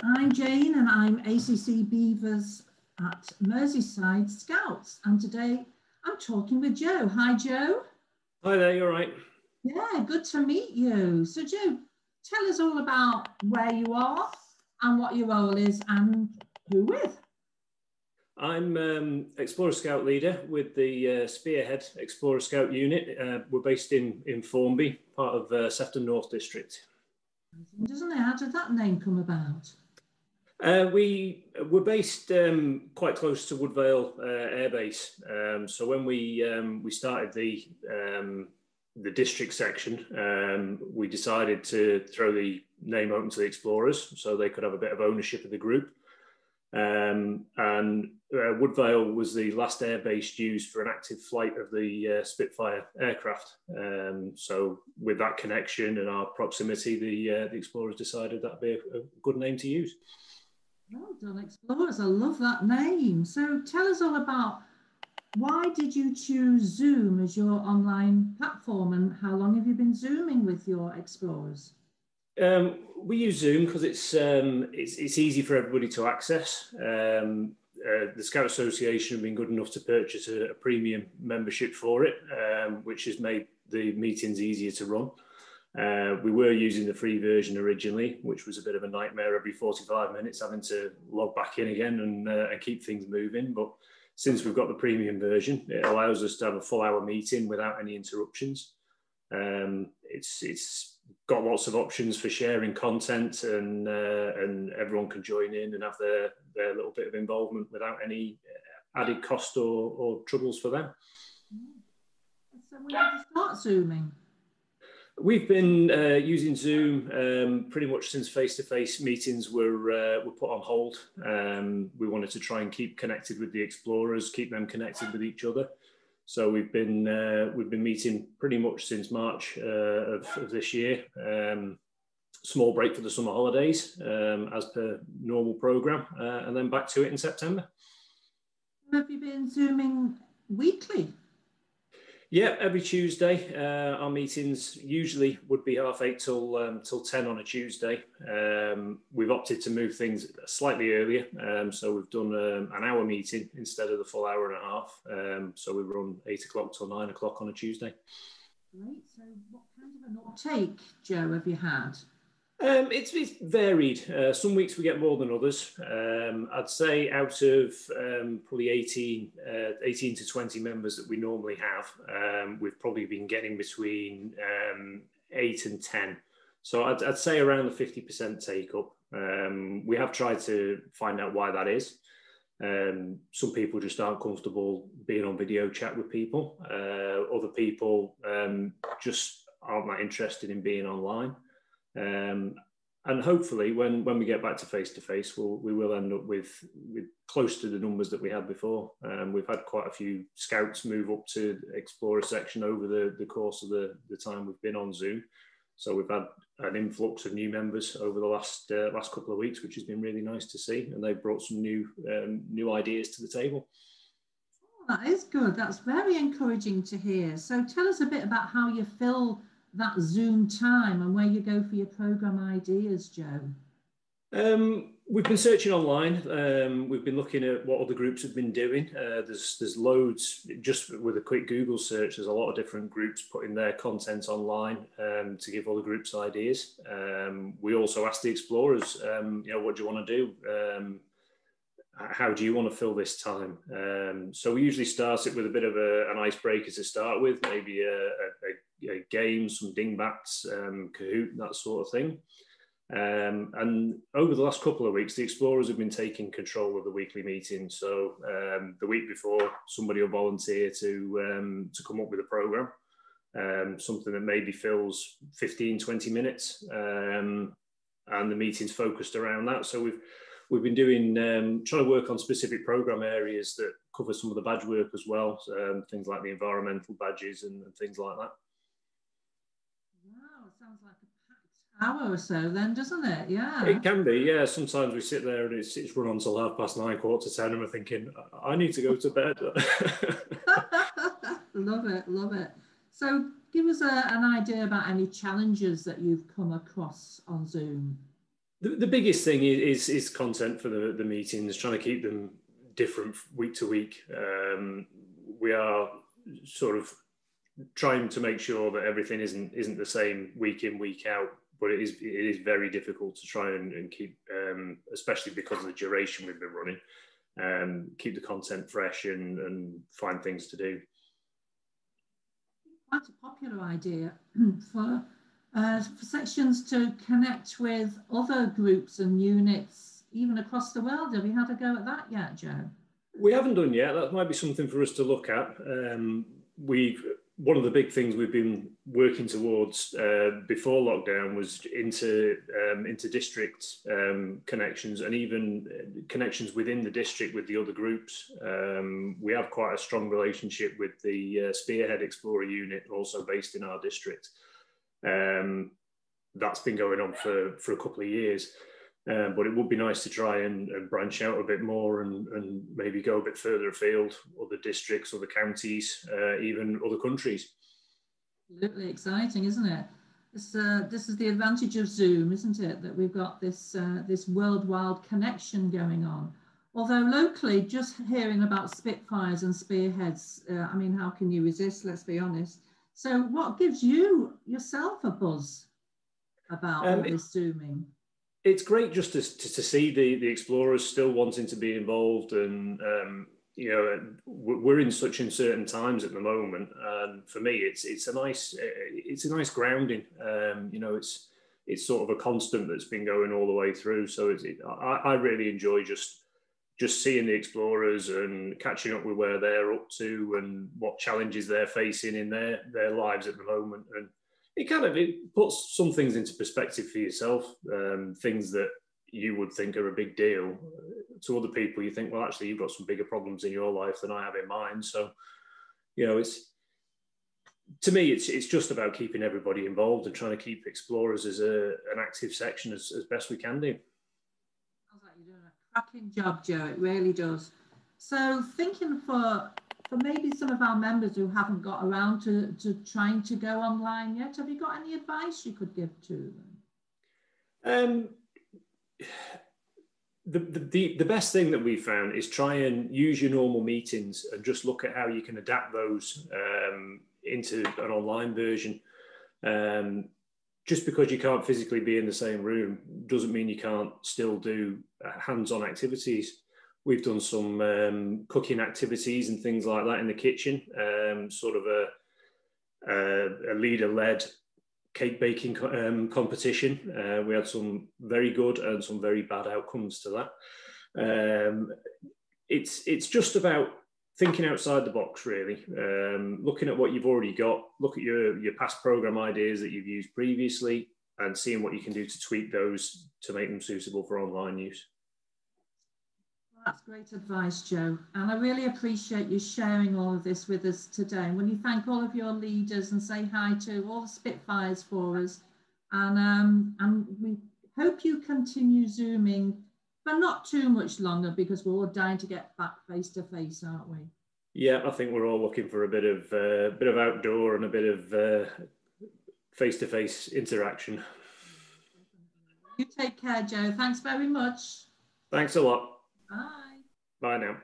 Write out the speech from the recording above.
I'm Jane and I'm ACC Beavers at Merseyside Scouts, and today I'm talking with Joe. Hi Joe. Hi there, you all right? Yeah, good to meet you. So Joe, tell us all about where you are and what your role is and who with. I'm Explorer Scout Leader with the Spearhead Explorer Scout Unit. We're based in Formby, part of Sefton North District. Doesn't it? How did that name come about? We're based quite close to Woodvale Air Base. So when we started the district section, we decided to throw the name open to the Explorers so they could have a bit of ownership of the group. And Woodvale was the last air base used for an active flight of the Spitfire aircraft. So with that connection and our proximity, the Explorers decided that'd be a good name to use. Well done, Explorers. I love that name. So tell us all about, why did you choose Zoom as your online platform, and how long have you been Zooming with your Explorers? We use Zoom because it's easy for everybody to access. The Scout Association have been good enough to purchase a premium membership for it, which has made the meetings easier to run. We were using the free version originally, which was a bit of a nightmare every 45 minutes having to log back in again and keep things moving. But since we've got the premium version, it allows us to have a full hour meeting without any interruptions. It's got lots of options for sharing content, and everyone can join in and have their little bit of involvement without any added cost or troubles for them. So when did you start Zooming? We've been using Zoom pretty much since face-to-face meetings were put on hold. We wanted to try and keep connected with the Explorers, keep them connected with each other. So we've been meeting pretty much since March of this year. Small break for the summer holidays as per normal program, and then back to it in September. Have you been Zooming weekly? Yeah, every Tuesday. Our meetings usually would be 8:30 till 10 on a Tuesday. We've opted to move things slightly earlier, so we've done an hour meeting instead of the full hour and a half. So we run 8 o'clock till 9 o'clock on a Tuesday. Great. So what kind of an uptake, Joe, have you had? It's varied. Some weeks we get more than others. I'd say out of probably 18 to 20 members that we normally have, we've probably been getting between 8 and 10. So I'd say around the 50% take up. We have tried to find out why that is. Some people just aren't comfortable being on video chat with people. Other people just aren't that interested in being online. And hopefully when we get back to face-to-face, we will end up with close to the numbers that we had before. We've had quite a few scouts move up to Explorer section over the course of the time we've been on Zoom. So we've had an influx of new members over the last couple of weeks, which has been really nice to see. And they've brought some new ideas to the table. Oh, that is good. That's very encouraging to hear. So tell us a bit about how you fill that Zoom time and where you go for your program ideas, Joe. We've been searching online. We've been looking at what other groups have been doing. There's loads, just with a quick Google search, there's a lot of different groups putting their content online to give other groups ideas. We also asked the Explorers, what do you want to do? How do you want to fill this time? So we usually start it with a bit of an icebreaker to start with, maybe a game, some dingbats, Kahoot, that sort of thing. And over the last couple of weeks, the Explorers have been taking control of the weekly meetings. So the week before, somebody will volunteer to come up with a program, something that maybe fills 15, 20 minutes, and the meeting's focused around that. So we've been doing trying to work on specific program areas that cover some of the badge work as well, things like the environmental badges and things like that. Wow, it sounds like a packed hour or so then, doesn't it? Yeah. It can be, yeah. Sometimes we sit there and it's run on till 9:30, 9:45, and we're thinking, I need to go to bed. Love it, love it. So give us an idea about any challenges that you've come across on Zoom. The biggest thing is content for the meetings, trying to keep them different week to week. We are sort of trying to make sure that everything isn't the same week in, week out, but it is very difficult to try and keep, especially because of the duration we've been running, keep the content fresh and find things to do. Quite a popular idea for sections to connect with other groups and units, even across the world. Have you had a go at that yet, Joe? We haven't done yet. That might be something for us to look at. One of the big things we've been working towards before lockdown was into district connections, and even connections within the district with the other groups. We have quite a strong relationship with the Spearhead Explorer unit, also based in our district. That's been going on for a couple of years. But it would be nice to try and branch out a bit more and maybe go a bit further afield, other districts, other counties, even other countries. Absolutely exciting, isn't it? This is the advantage of Zoom, isn't it? That we've got this worldwide connection going on. Although locally, just hearing about Spitfires and Spearheads, I mean, how can you resist? Let's be honest. So, what gives you yourself a buzz about all this Zooming? It's great just to see the explorers still wanting to be involved, and you know, we're in such uncertain times at the moment, and for me it's a nice grounding. You know, it's sort of a constant that's been going all the way through, so I really enjoy just seeing the explorers and catching up with where they're up to and what challenges they're facing in their lives at the moment. And it puts some things into perspective for yourself. Things that you would think are a big deal to other people, you think, well, actually, you've got some bigger problems in your life than I have in mine. So, you know, to me, it's just about keeping everybody involved and trying to keep Explorers as an active section as best we can do. Sounds like you're doing a cracking job, Joe. It really does. So, thinking for maybe some of our members who haven't got around to trying to go online yet, have you got any advice you could give to them? The best thing that we found is try and use your normal meetings and just look at how you can adapt those into an online version. Just because you can't physically be in the same room doesn't mean you can't still do hands-on activities. We've done some cooking activities and things like that in the kitchen, sort of a leader-led cake baking competition. We had some very good and some very bad outcomes to that. It's just about thinking outside the box, really. Looking at what you've already got, look at your past program ideas that you've used previously, and seeing what you can do to tweak those to make them suitable for online use. That's great advice, Joe. And I really appreciate you sharing all of this with us today. And when you thank all of your leaders and say hi to all the Spitfires for us. And we hope you continue Zooming, but not too much longer, because we're all dying to get back face to face, aren't we? Yeah, I think we're all looking for a bit of outdoor and a bit of face-to-face interaction. You take care, Joe. Thanks very much. Thanks a lot. Bye. Bye now.